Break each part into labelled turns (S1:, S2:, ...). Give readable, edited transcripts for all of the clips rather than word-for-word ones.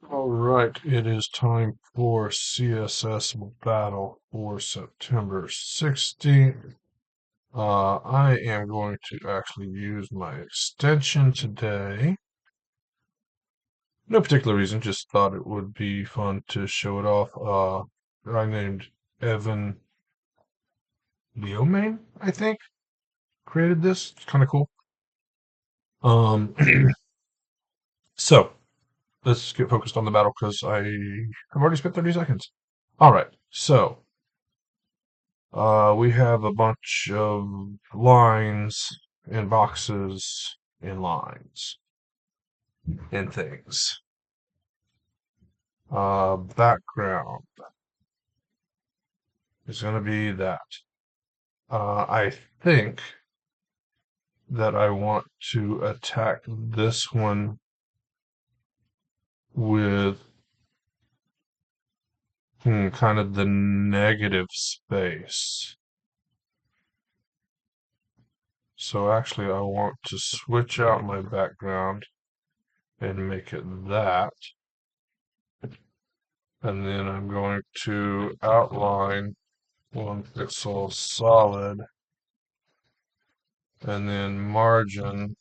S1: All right, it is time for CSS Battle for September 16th. I am going to actually use my extension today. No particular reason, just thought it would be fun to show it off. I named Evan Leomain, I think, created this. It's kind of cool. Um, so let's get focused on the battle because I have already spent 30 seconds. All right, so we have a bunch of lines and boxes and lines and things. Background is going to be that. I think that I want to attack this one with kind of the negative space. So actually I want to switch out my background and make it that. And then I'm going to outline 1 pixel solid and then margin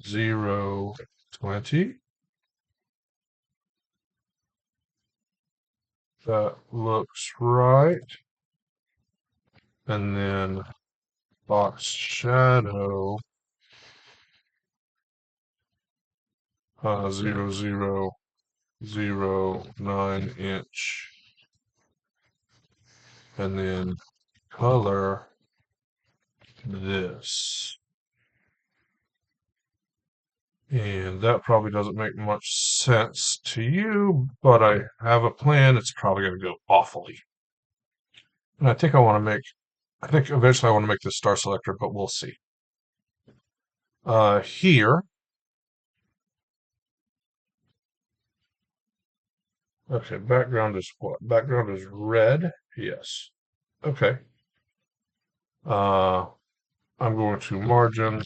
S1: 0, 20. That looks right. And then box shadow 0, 0, 0, 9 inch. And then color this. And that probably doesn't make much sense to you, but I have a plan. It's probably going to go awfully. And I think eventually I want to make this star selector, but we'll see. Here, okay, background is what? Background is red. Yes. Okay. Uh, I'm going to margin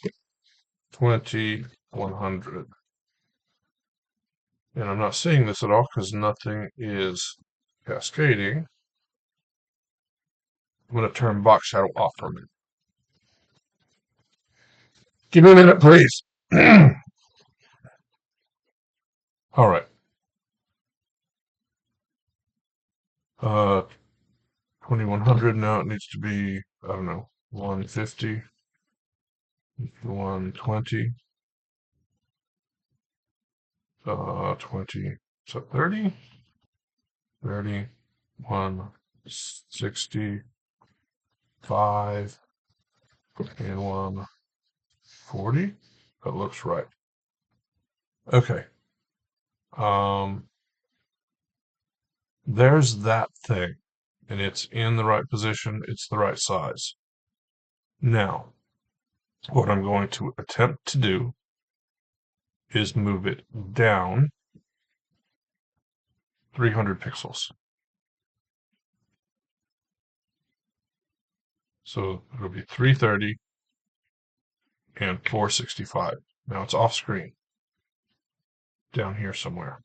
S1: 20, 100. And I'm not seeing this at all because nothing is cascading. I'm going to turn box shadow off for a minute. Give me a minute, please. All right. 2100. Now it needs to be, I don't know, 150, 120, 20. So 30, 30, 165, and 140. That looks right. Okay. There's that thing, and it's in the right position. It's the right size. Now, what I'm going to attempt to do is move it down 300 pixels. So it'll be 330 and 465. Now it's off screen, down here somewhere.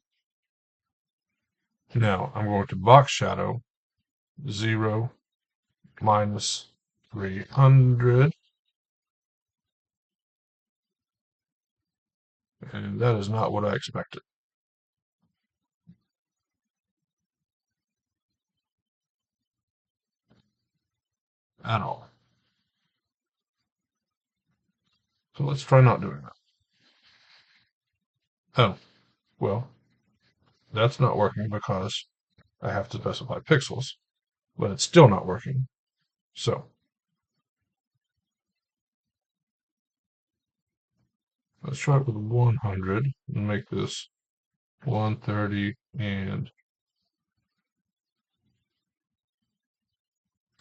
S1: Now I'm going to box shadow 0 minus 300. And that is not what I expected at all. So let's try not doing that. Oh, well, that's not working because I have to specify pixels, but it's still not working. So let's try it with 100 and make this 130 and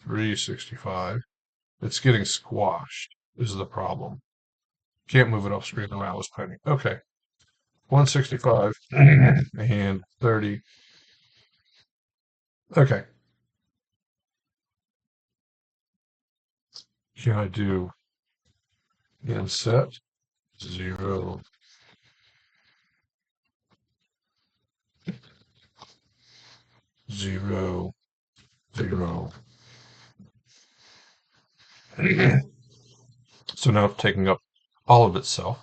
S1: 365. It's getting squashed is the problem. Can't move it off screen the way I was planning. Okay. 165 and 30. Okay. Can I do inset 0 0, 0. So now it's taking up all of itself.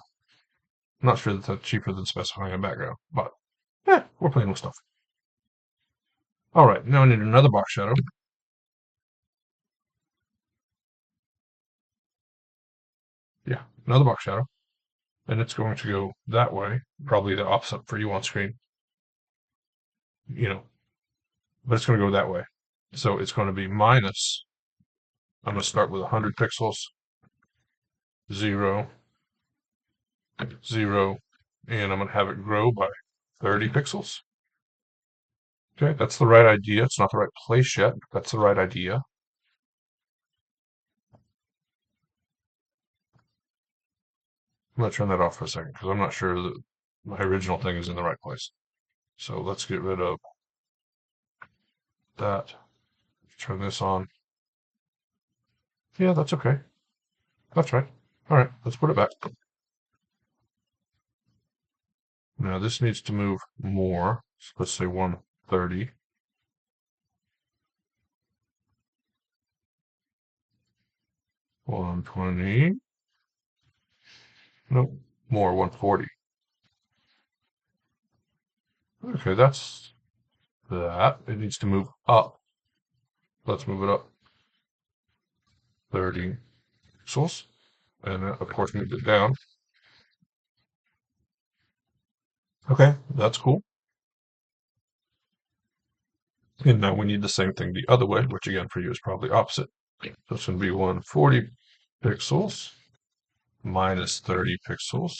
S1: I'm not sure that's cheaper than specifying a background, but we're playing with stuff. All right, now I need another box shadow. Yeah, another box shadow. And it's going to go that way, probably the opposite for you on screen, but it's going to go that way. So it's going to be minus, I'm going to start with 100 pixels, 0, 0, and I'm going to have it grow by 30 pixels. Okay, that's the right idea. It's not the right place yet. That's the right idea. I'm going to turn that off for a second because I'm not sure that my original thing is in the right place. So let's get rid of that. Turn this on. Yeah, that's okay. That's right. All right, let's put it back. Now this needs to move more. So let's say 130. $120. Nope, more 140. Okay, that's that. It needs to move up. Let's move it up 30 pixels. And then, of course, move it down. Okay, that's cool. And now we need the same thing the other way, which again for you is probably opposite. So it's going to be 140 pixels minus 30 pixels,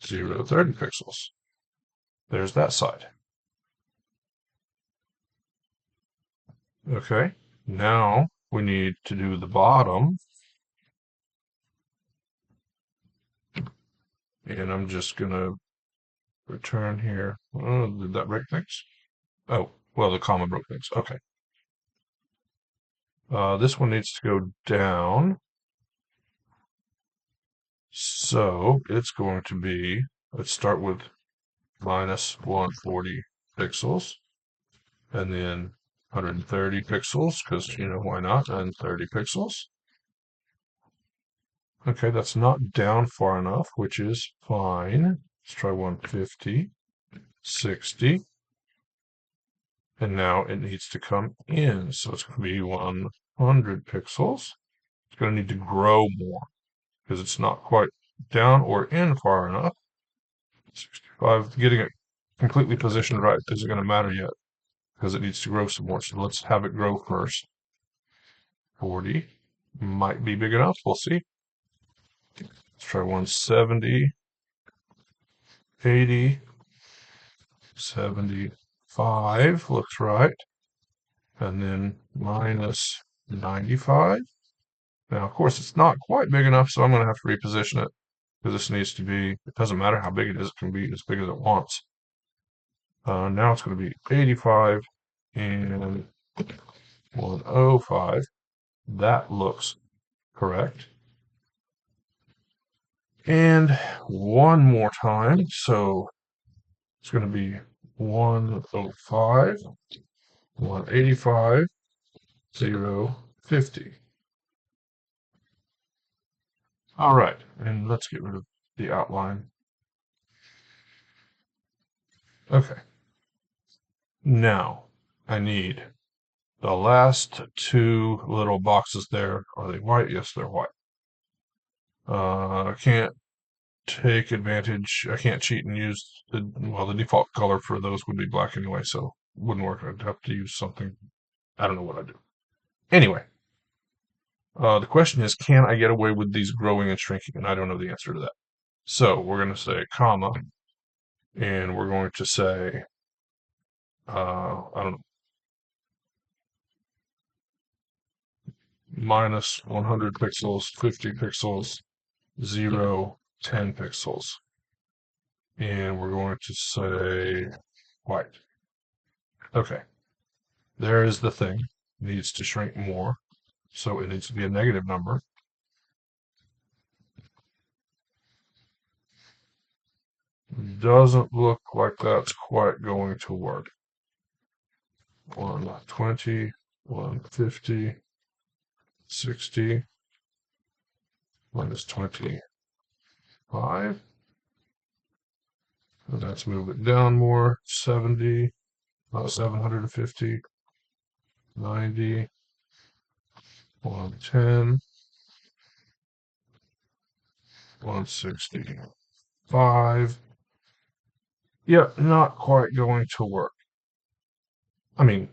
S1: 0, 30 pixels. There's that side. Okay, now we need to do the bottom. And I'm just going to return here. Oh, did that break things? Oh, well, the comma broke things. Okay. This one needs to go down. So it's going to be, let's start with minus 140 pixels and then 130 pixels because, why not? And 30 pixels. Okay, that's not down far enough, which is fine. Let's try 150, 60. And now it needs to come in. So it's going to be 100 pixels. It's going to need to grow more because it's not quite down or in far enough. 65, getting it completely positioned right isn't going to matter yet because it needs to grow some more. So let's have it grow first. 40 might be big enough. We'll see. Let's try 170, 80, 75 looks right. And then minus 95. Now, of course, it's not quite big enough, so I'm going to have to reposition it because this needs to be, it doesn't matter how big it is, it can be as big as it wants. Now it's going to be 85 and 105. That looks correct. And one more time, so it's going to be 105, 185, 0, 50. All right, and let's get rid of the outline. Okay. Now, I need the last two little boxes there. Are they white? Yes, they're white. I can't take advantage. I can't cheat and use the default color for those would be black anyway, so it wouldn't work. I'd have to use something. I don't know what I'd do. Anyway, the question is, can I get away with these growing and shrinking? And I don't know the answer to that. So we're going to say comma, and we're going to say, I don't know, minus 100 pixels, 50 pixels, 0, 10 pixels. And we're going to say white. Okay. There is the thing. It needs to shrink more. So it needs to be a negative number. Doesn't look like that's quite going to work. 120, 150, 60, minus 25. And let's move it down more. 70, 750, 90, 110, 165. Yeah, not quite going to work. I mean,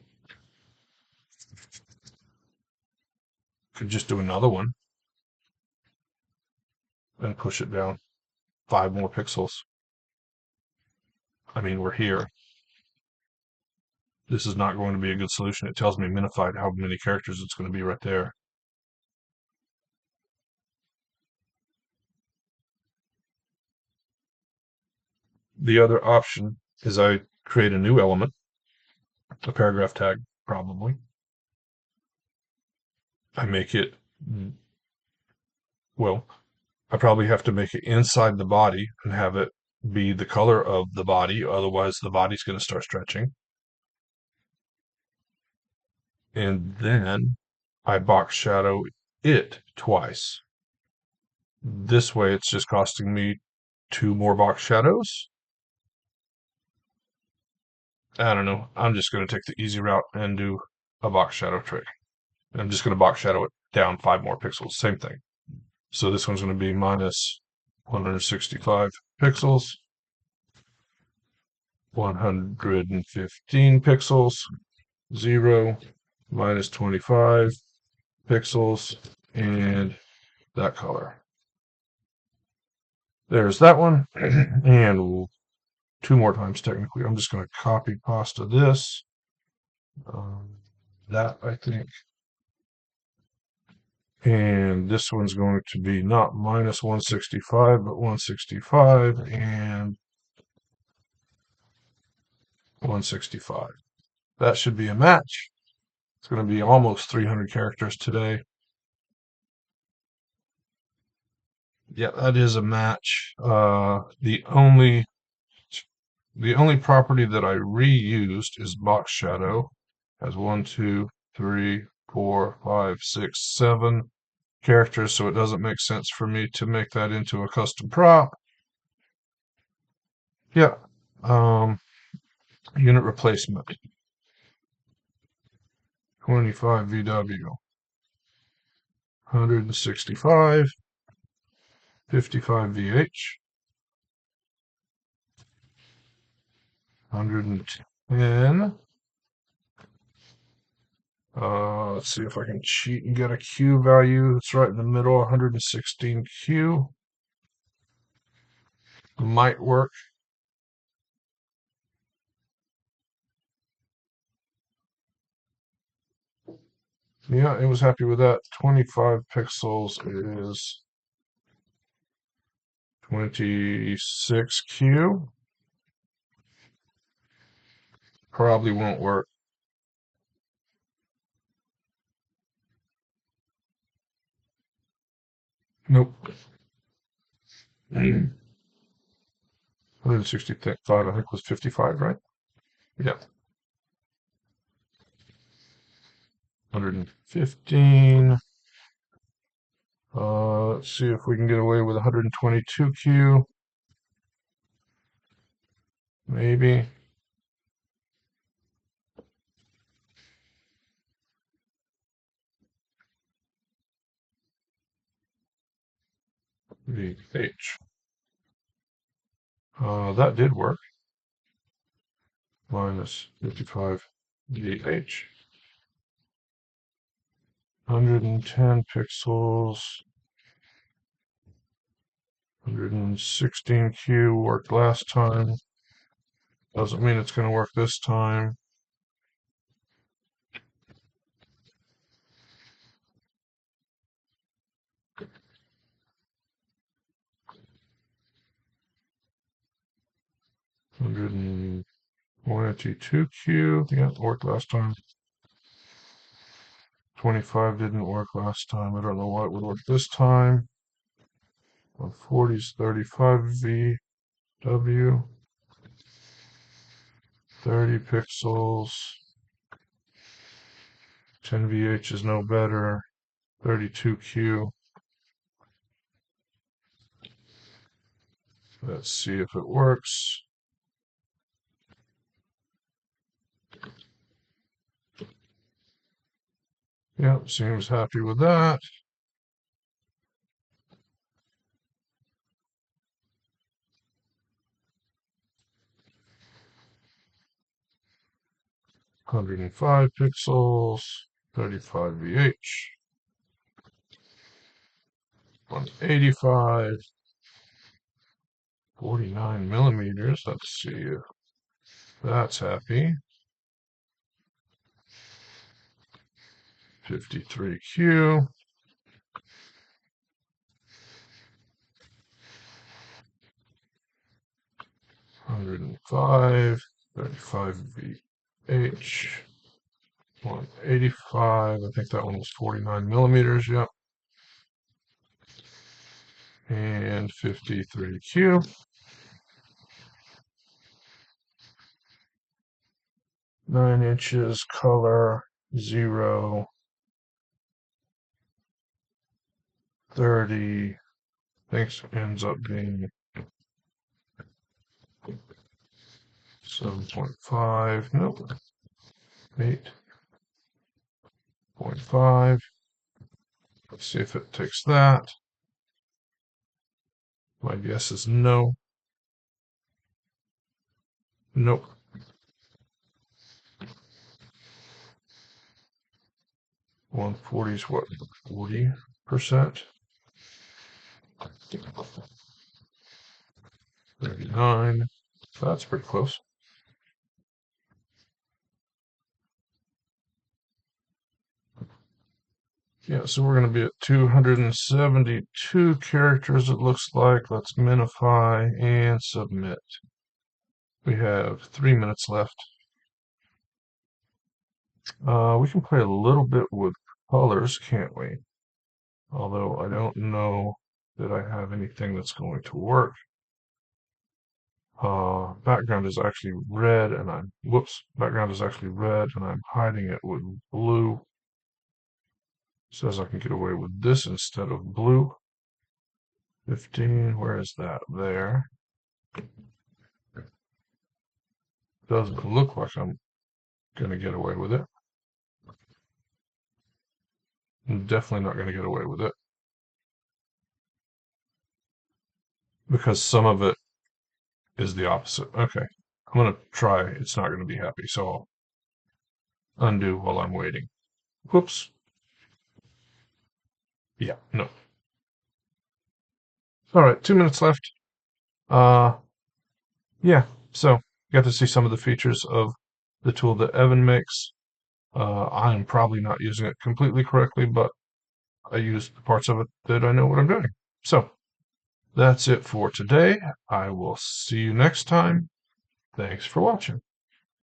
S1: could just do another one and push it down 5 more pixels. I mean, we're here. This is not going to be a good solution. It tells me minified how many characters it's going to be right there. The other option is I create a new element, a paragraph tag, probably. I make it, well, I probably have to make it inside the body and have it be the color of the body. Otherwise, the body's going to start stretching. And then I box shadow it twice. This way, it's just costing me 2 more box shadows. I don't know. I'm just going to take the easy route and do a box shadow trick. I'm just going to box shadow it down 5 more pixels. Same thing. So this one's going to be minus 165 pixels, 115 pixels, 0, minus 25 pixels, and that color. There's that one. And 2 more times technically. I'm just going to copy pasta this. That, I think. And this one's going to be not minus 165, but 165 and 165. That should be a match. It's going to be almost 300 characters today. Yeah, that is a match. The only property that I reused is box shadow. Has 1, 2, 3, 4, 5, 6, 7 characters, so it doesn't make sense for me to make that into a custom prop. Yeah. Unit replacement. 25 VW. 165. 55 VH. 110. Let's see if I can cheat and get a Q value. It's right in the middle, 116 Q. Might work. Yeah, it was happy with that. 25 pixels is 26 Q. Probably won't work. Nope. 165, I think, was 55, right? Yeah. 115. Let's see if we can get away with 122 Q. Maybe. VH. That did work. Minus 55 VH. 110 pixels. 116 Q worked last time. Doesn't mean it's going to work this time. Hundred and 122 Q. Yeah, it worked last time. 25 didn't work last time. I don't know why it would work this time. 140 is 35 VW. 30 pixels. 10VH is no better. 32Q. Let's see if it works. Yep, seems happy with that. (105 pixels), 35 VH, 185, 49 millimeters. Let's see if that's happy. 53Q. (105), 35 VH, 185. I think that one was 49 millimeters. Yep. And 53Q. 9 inches, color 0, 30. I think ends up being 7.5. Nope. 8.5. Let's see if it takes that. My guess is no. Nope. 140 is what? 40%? 39. That's pretty close. Yeah, so we're going to be at 272 characters, it looks like. Let's minify and submit. We have 3 minutes left. We can play a little bit with colors, can't we? Although I don't know that I have anything that's going to work. Background is actually red and background is actually red and I'm hiding it with blue. Says I can get away with this instead of blue. 15, where is that? There. Doesn't look like I'm gonna get away with it. I'm definitely not gonna get away with it. Because some of it is the opposite. Okay. I'm gonna try. It's not gonna be happy, so I'll undo while I'm waiting. Whoops. Yeah, no. All right, 2 minutes left. Yeah, so got to see some of the features of the tool that Evan makes. I'm probably not using it completely correctly, but I use the parts of it that I know what I'm doing. So that's it for today. I will see you next time. Thanks for watching.